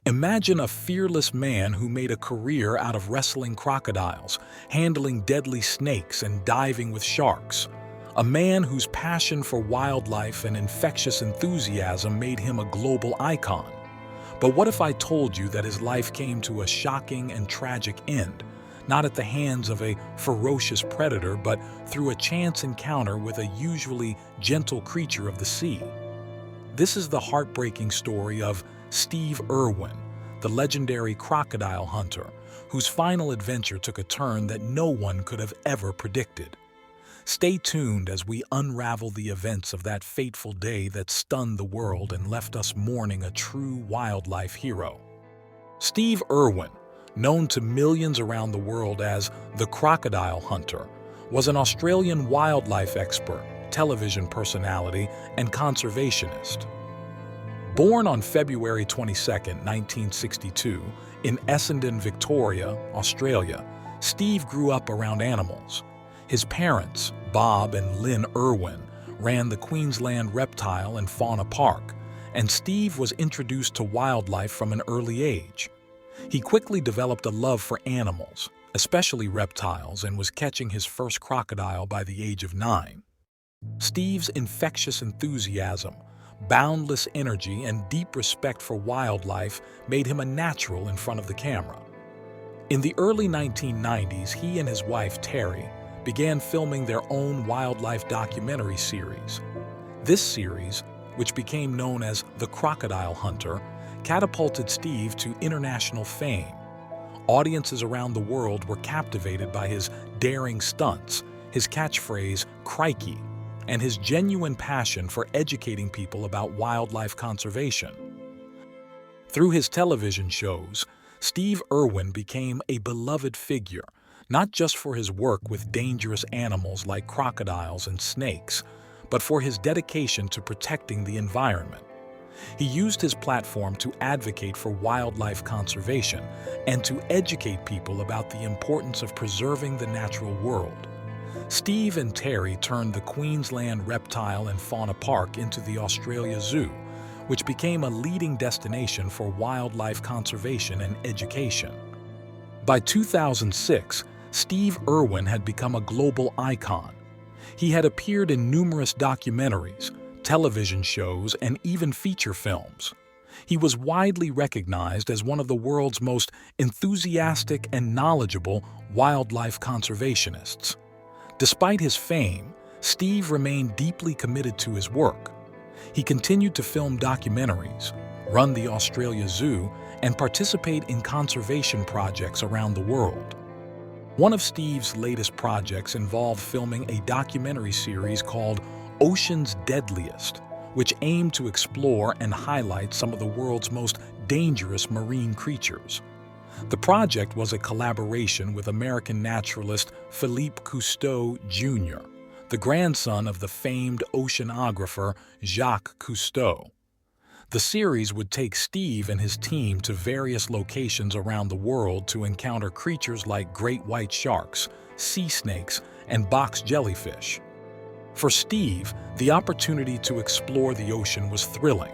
Imagine a fearless man who made a career out of wrestling crocodiles, handling deadly snakes, and diving with sharks. A man whose passion for wildlife and infectious enthusiasm made him a global icon. But what if I told you that his life came to a shocking and tragic end, not at the hands of a ferocious predator, but through a chance encounter with a usually gentle creature of the sea? This is the heartbreaking story of Steve Irwin, the legendary crocodile hunter, whose final adventure took a turn that no one could have ever predicted. Stay tuned as we unravel the events of that fateful day that stunned the world and left us mourning a true wildlife hero. Steve Irwin, known to millions around the world as the Crocodile Hunter, was an Australian wildlife expert, television personality, and conservationist. Born on February 22, 1962, in Essendon, Victoria, Australia, Steve grew up around animals. His parents, Bob and Lynn Irwin, ran the Queensland Reptile and Fauna Park, and Steve was introduced to wildlife from an early age. He quickly developed a love for animals, especially reptiles, and was catching his first crocodile by the age of 9. Steve's infectious enthusiasm, boundless energy, and deep respect for wildlife made him a natural in front of the camera. In the early 1990s, he and his wife, Terry, began filming their own wildlife documentary series. This series, which became known as The Crocodile Hunter, catapulted Steve to international fame. Audiences around the world were captivated by his daring stunts, his catchphrase, "Crikey," and his genuine passion for educating people about wildlife conservation. Through his television shows, Steve Irwin became a beloved figure, not just for his work with dangerous animals like crocodiles and snakes, but for his dedication to protecting the environment. He used his platform to advocate for wildlife conservation and to educate people about the importance of preserving the natural world. Steve and Terry turned the Queensland Reptile and Fauna Park into the Australia Zoo, which became a leading destination for wildlife conservation and education. By 2006, Steve Irwin had become a global icon. He had appeared in numerous documentaries, television shows, and even feature films. He was widely recognized as one of the world's most enthusiastic and knowledgeable wildlife conservationists. Despite his fame, Steve remained deeply committed to his work. He continued to film documentaries, run the Australia Zoo, and participate in conservation projects around the world. One of Steve's latest projects involved filming a documentary series called Ocean's Deadliest, which aimed to explore and highlight some of the world's most dangerous marine creatures. The project was a collaboration with American naturalist Philippe Cousteau Jr., the grandson of the famed oceanographer Jacques Cousteau. The series would take Steve and his team to various locations around the world to encounter creatures like great white sharks, sea snakes, and box jellyfish. For Steve, the opportunity to explore the ocean was thrilling.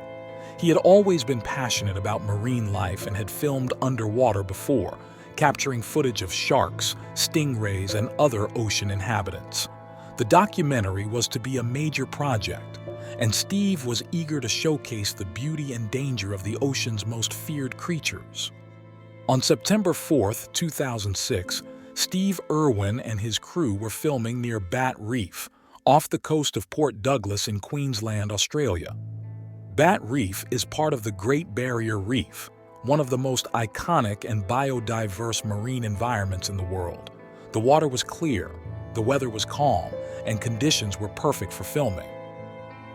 He had always been passionate about marine life and had filmed underwater before, capturing footage of sharks, stingrays, and other ocean inhabitants. The documentary was to be a major project, and Steve was eager to showcase the beauty and danger of the ocean's most feared creatures. On September 4, 2006, Steve Irwin and his crew were filming near Bat Reef, off the coast of Port Douglas in Queensland, Australia. Bat Reef is part of the Great Barrier Reef, one of the most iconic and biodiverse marine environments in the world. The water was clear, the weather was calm, and conditions were perfect for filming.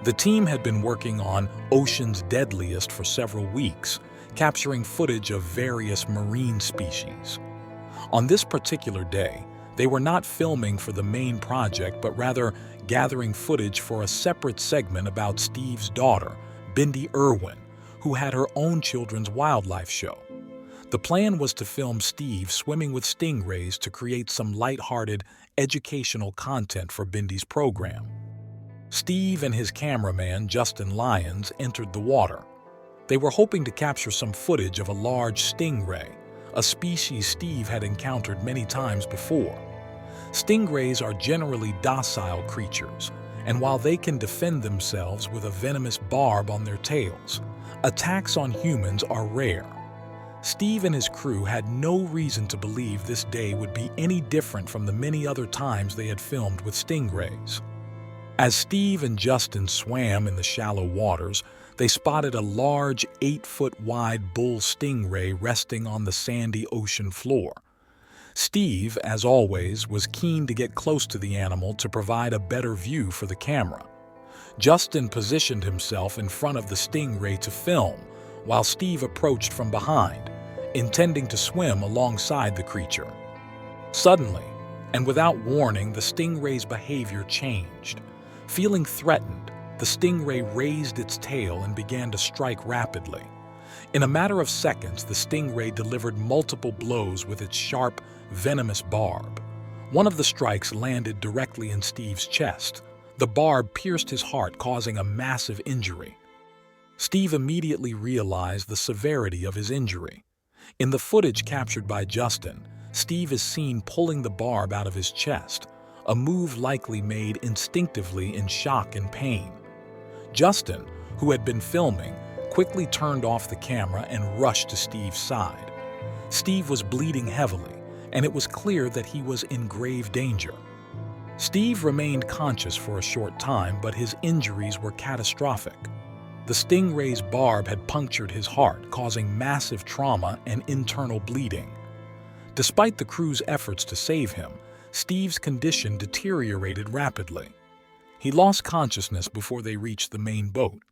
The team had been working on Ocean's Deadliest for several weeks, capturing footage of various marine species. On this particular day, they were not filming for the main project, but rather gathering footage for a separate segment about Steve's daughter, Bindi Irwin, who had her own children's wildlife show. The plan was to film Steve swimming with stingrays to create some lighthearted, educational content for Bindi's program. Steve and his cameraman, Justin Lyons, entered the water. They were hoping to capture some footage of a large stingray, a species Steve had encountered many times before. Stingrays are generally docile creatures, and while they can defend themselves with a venomous barb on their tails, attacks on humans are rare. Steve and his crew had no reason to believe this day would be any different from the many other times they had filmed with stingrays. As Steve and Justin swam in the shallow waters, they spotted a large 8-foot-wide bull stingray resting on the sandy ocean floor. Steve, as always, was keen to get close to the animal to provide a better view for the camera. Justin positioned himself in front of the stingray to film, while Steve approached from behind, intending to swim alongside the creature. Suddenly, and without warning, the stingray's behavior changed. Feeling threatened, the stingray raised its tail and began to strike rapidly. In a matter of seconds, the stingray delivered multiple blows with its sharp, venomous barb. One of the strikes landed directly in Steve's chest. The barb pierced his heart, causing a massive injury. Steve immediately realized the severity of his injury. In the footage captured by Justin, Steve is seen pulling the barb out of his chest, a move likely made instinctively in shock and pain. Justin, who had been filming, quickly turned off the camera and rushed to Steve's side. Steve was bleeding heavily, and it was clear that he was in grave danger. Steve remained conscious for a short time, but his injuries were catastrophic. The stingray's barb had punctured his heart, causing massive trauma and internal bleeding. Despite the crew's efforts to save him, Steve's condition deteriorated rapidly. He lost consciousness before they reached the main boat.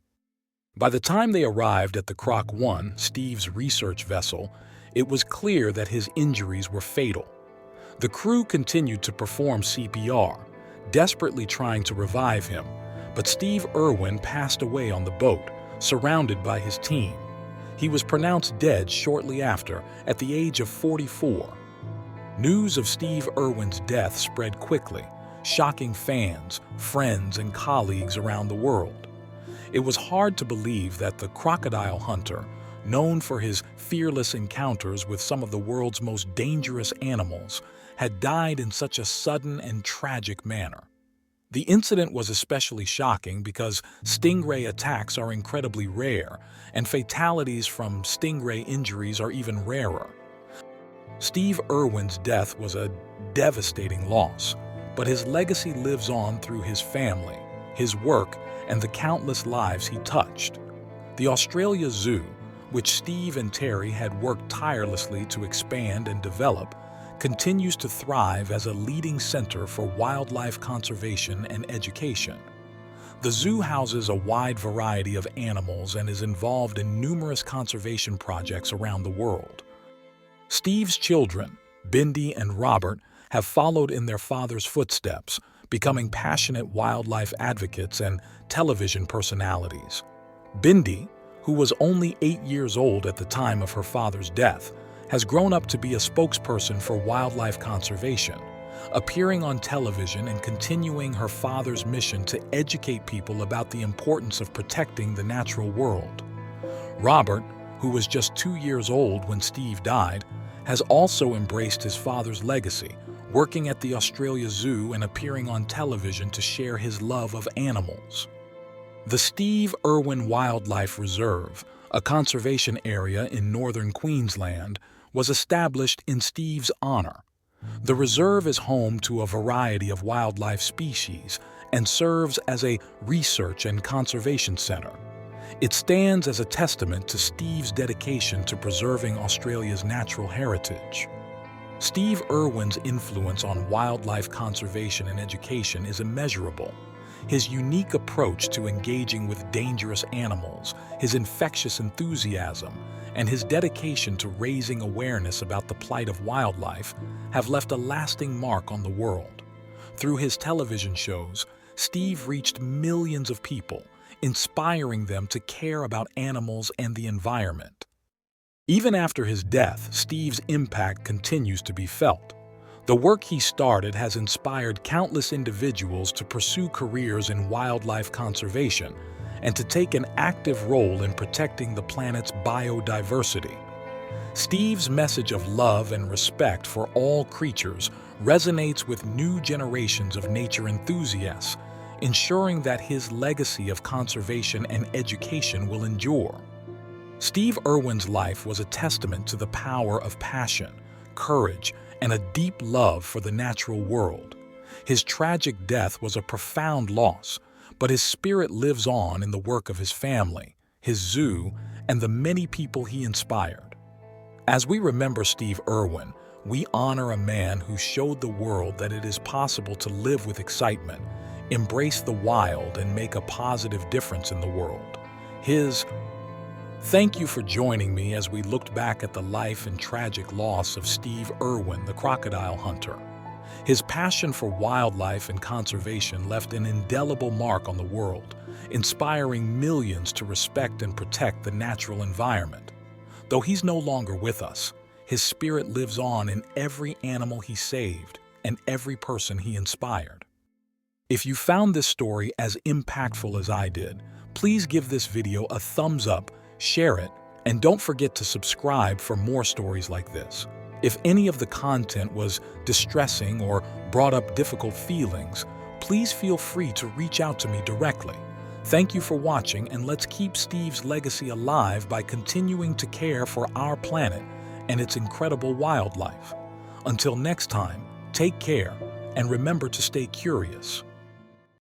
By the time they arrived at the Croc 1, Steve's research vessel, it was clear that his injuries were fatal. The crew continued to perform CPR, desperately trying to revive him, but Steve Irwin passed away on the boat, surrounded by his team. He was pronounced dead shortly after, at the age of 44. News of Steve Irwin's death spread quickly, shocking fans, friends, and colleagues around the world. It was hard to believe that the Crocodile Hunter, known for his fearless encounters with some of the world's most dangerous animals, had died in such a sudden and tragic manner. The incident was especially shocking because stingray attacks are incredibly rare, and fatalities from stingray injuries are even rarer. Steve Irwin's death was a devastating loss, but his legacy lives on through his family, his work, and the countless lives he touched. The Australia Zoo, which Steve and Terry had worked tirelessly to expand and develop, continues to thrive as a leading center for wildlife conservation and education. The zoo houses a wide variety of animals and is involved in numerous conservation projects around the world. Steve's children, Bindi and Robert, have followed in their father's footsteps, becoming passionate wildlife advocates and television personalities. Bindi, who was only 8 years old at the time of her father's death, has grown up to be a spokesperson for wildlife conservation, appearing on television and continuing her father's mission to educate people about the importance of protecting the natural world. Robert, who was just 2 years old when Steve died, has also embraced his father's legacy, working at the Australia Zoo and appearing on television to share his love of animals. The Steve Irwin Wildlife Reserve, a conservation area in northern Queensland, was established in Steve's honor. The reserve is home to a variety of wildlife species and serves as a research and conservation center. It stands as a testament to Steve's dedication to preserving Australia's natural heritage. Steve Irwin's influence on wildlife conservation and education is immeasurable. His unique approach to engaging with dangerous animals, his infectious enthusiasm, and his dedication to raising awareness about the plight of wildlife have left a lasting mark on the world. Through his television shows, Steve reached millions of people, inspiring them to care about animals and the environment. Even after his death, Steve's impact continues to be felt. The work he started has inspired countless individuals to pursue careers in wildlife conservation, and to take an active role in protecting the planet's biodiversity. Steve's message of love and respect for all creatures resonates with new generations of nature enthusiasts, ensuring that his legacy of conservation and education will endure. Steve Irwin's life was a testament to the power of passion, courage, and a deep love for the natural world. His tragic death was a profound loss, but his spirit lives on in the work of his family, his zoo, and the many people he inspired. As we remember Steve Irwin, we honor a man who showed the world that it is possible to live with excitement, embrace the wild, and make a positive difference in the world. Thank you for joining me as we looked back at the life and tragic loss of Steve Irwin, the crocodile hunter. His passion for wildlife and conservation left an indelible mark on the world, inspiring millions to respect and protect the natural environment. Though he's no longer with us, his spirit lives on in every animal he saved and every person he inspired. If you found this story as impactful as I did, please give this video a thumbs up, share it, and don't forget to subscribe for more stories like this. If any of the content was distressing or brought up difficult feelings, please feel free to reach out to me directly. Thank you for watching, and let's keep Steve's legacy alive by continuing to care for our planet and its incredible wildlife. Until next time, take care and remember to stay curious.